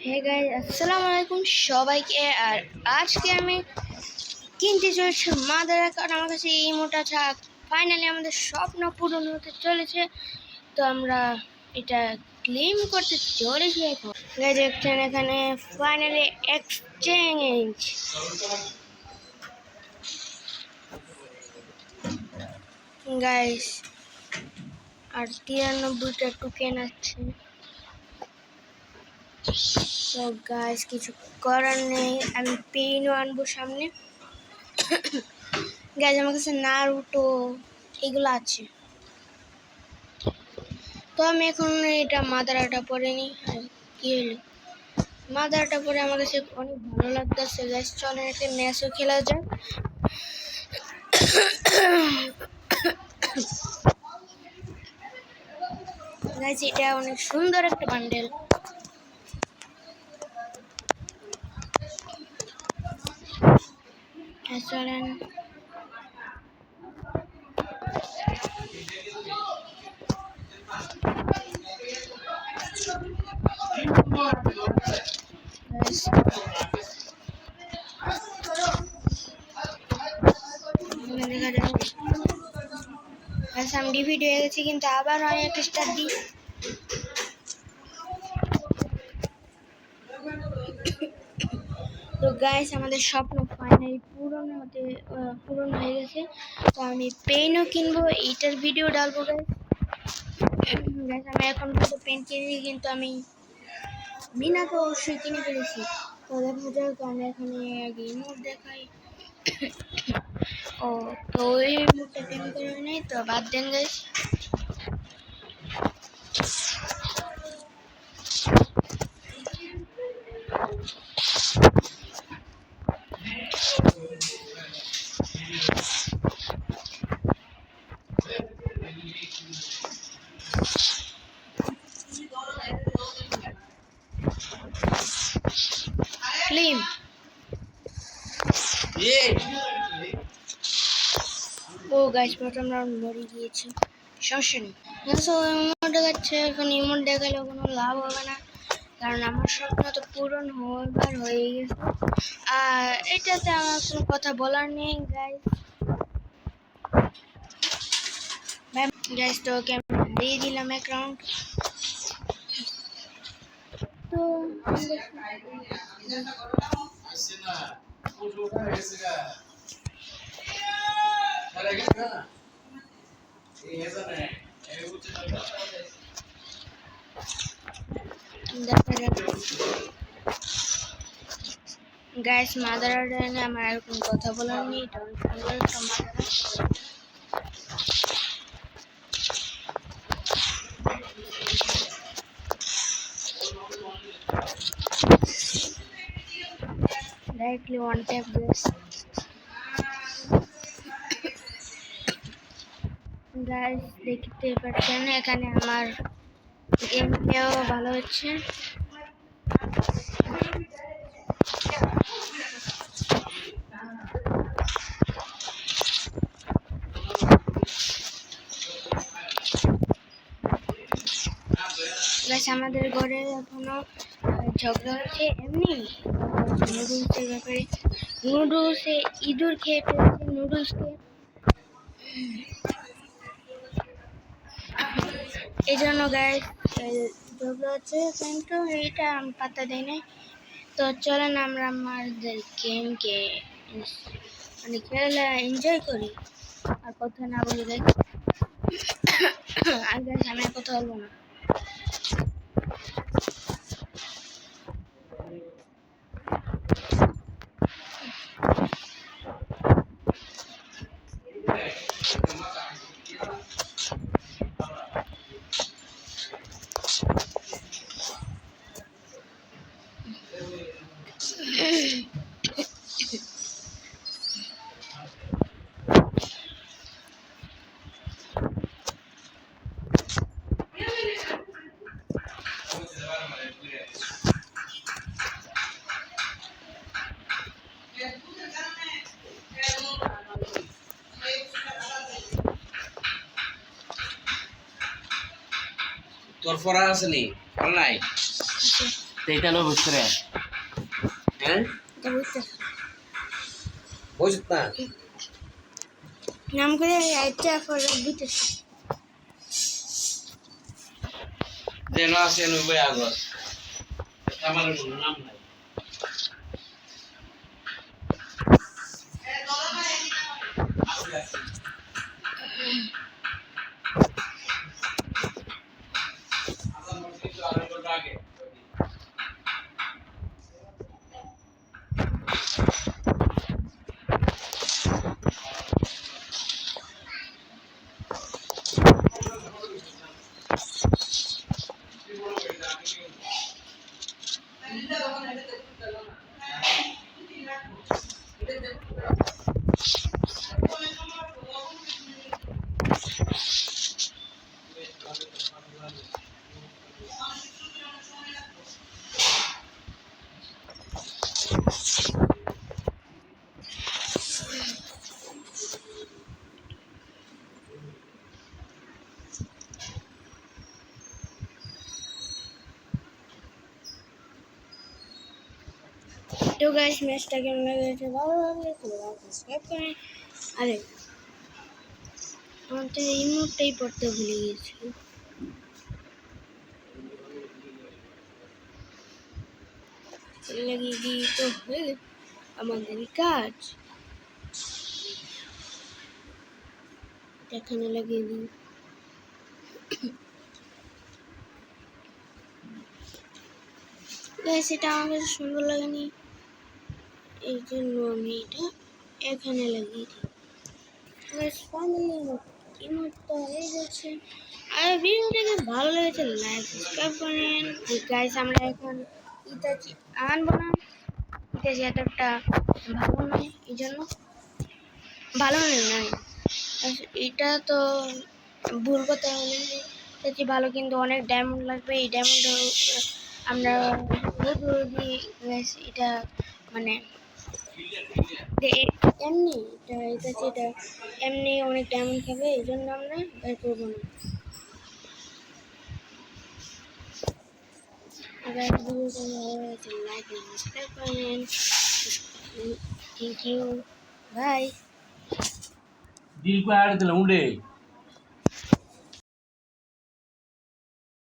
Hey guys, আসসালামু আলাইকুম সবাইকে। আর আজকে আমি কিনতে চলেছি মাদার, কারণ আমার কাছে এই মোটা থাক ফাইনালি আমাদের স্বপ্ন পূরণ হতে চলেছে। তো আমরা এটা ক্লেম করতে চলেছি। এখন গাইস দেখছেন এখানে ফাইনালি এক্সচেঞ্জ। গাইস আর 93টা টোকেন আছে। তো গাইস কিছু করার নেই, আমি পেনও আনবো সামনে। গাইস আমার কাছে নারুটো এগুলো আছে, তো আমি এখন এটা মাদারাটা পরে নিই। আর কি হলো, মাদারাটা পরে আমার কাছে অনেক ভালো লাগতেছে। গাইস চলেন একটা ম্যাচও খেলা যাক। গাইস এটা অনেক সুন্দর একটা বান্ডেল। চলেন দেখা যাক। আমি ডিভিড হয়ে গেছি, কিন্তু আবার অনেক স্টার্ট দিই। তো গাইস আমাদের স্বপ্ন ফাইনালি পূরণ হয়ে গেছে। তো আমি পেনও কিনবো, এইটার ভিডিও ডালবো। গাইস আমি এখন পর্যন্ত পেন কিনি, কিন্তু আমি মিনা তো অবশ্যই কিনে ফেলেছি। তো দেখা যাক, আমি এখানে আগে ইমোট দেখাই। ও তো ওই ইমোটটা পেন করে নেই, তো বাদ দেন গাইস। ফিল্ম ও গাইস প্রথম রাউন্ড মরে গিয়েছে, সমস্যা নেই। ইমোট দেখাচ্ছে, এখন ইমোট দেখালে কোনো লাভ হবে না, কারণ আমার স্বপ্ন তো পূরণ হয়ে গেছে। আর এটাতে আমার কোনো কথা বলার নেই গাইস। গাইস তো ওকে আমি হারিয়ে দিলাম এক রাউন্ড। তো গাইস মাদার নিয়ে আমার আর কোনো কথা বলার নেই। Directly one tap this. Guys দেখতে পাচ্ছেন এখানে আমার গেম প্লেও ভালো হচ্ছে। গাইস আমাদের ঘরে এখনো ঝগড়া হচ্ছে এমনি নুডলসের ব্যাপারে। নুডলসে ইঁদুর খেয়ে ফেলেছে নুডলসকে, এই জন্য গাইস ঝগড়া হচ্ছে, কিন্তু এটা আমি পাত্তা দিই নাই। তো চলেন আমরা আমাদের গেমকে মানে খেলা এনজয় করি, আর কথা না বলি গাইস। আর গাইস আমি কথা বলবো না। তোর পড়া আছে নি? পড়া নাই? এটা লো বুঝতে রে হ্যাঁ এটা বুঝতে বুঝত না নাম করে এটা ফর দিতে যেন আছে নবে আগত আমার কোনো নাম নাই তো গাইস ম্যাচটা কেমন লেগেছে ভালো লাগলে তোমরা সাবস্ক্রাইব করে আরে আমার তো এই মুহূর্তেই পড়তে ভুলে গেছি লাগিয়ে দিই তো হয়ে গেছে আমাদের কাজ এখানে লাগিয়ে দিই গাইস এটা আমার সুন্দর লাগেনি এই জন্য আমি এটা এখানে লাগিয়ে দিই গাইস ফাইনালি ইমোটটা হয়ে গেছে আর ভিডিওটাকে ভালো লেগেছে লাইক সাবস্ক্রাইব করেন গাইস আমরা এখন ইতাচি আনবো না ইতাচি এতটা ভালো নয় এই জন্য ভালো নয় এটা তো ভুল কথা হলে ইতাচি ভালো কিন্তু অনেক ডায়মন্ড লাগবে এই ডায়মন্ড আমরা গাইস এটা মানে এমনি এটা এমনি অনেক ডায়মন্ড খাবে এই জন্য আমরা বের করবো না guys, like and subscribe karen. Thank you. Bye. দিল কো আর দিল উড়ে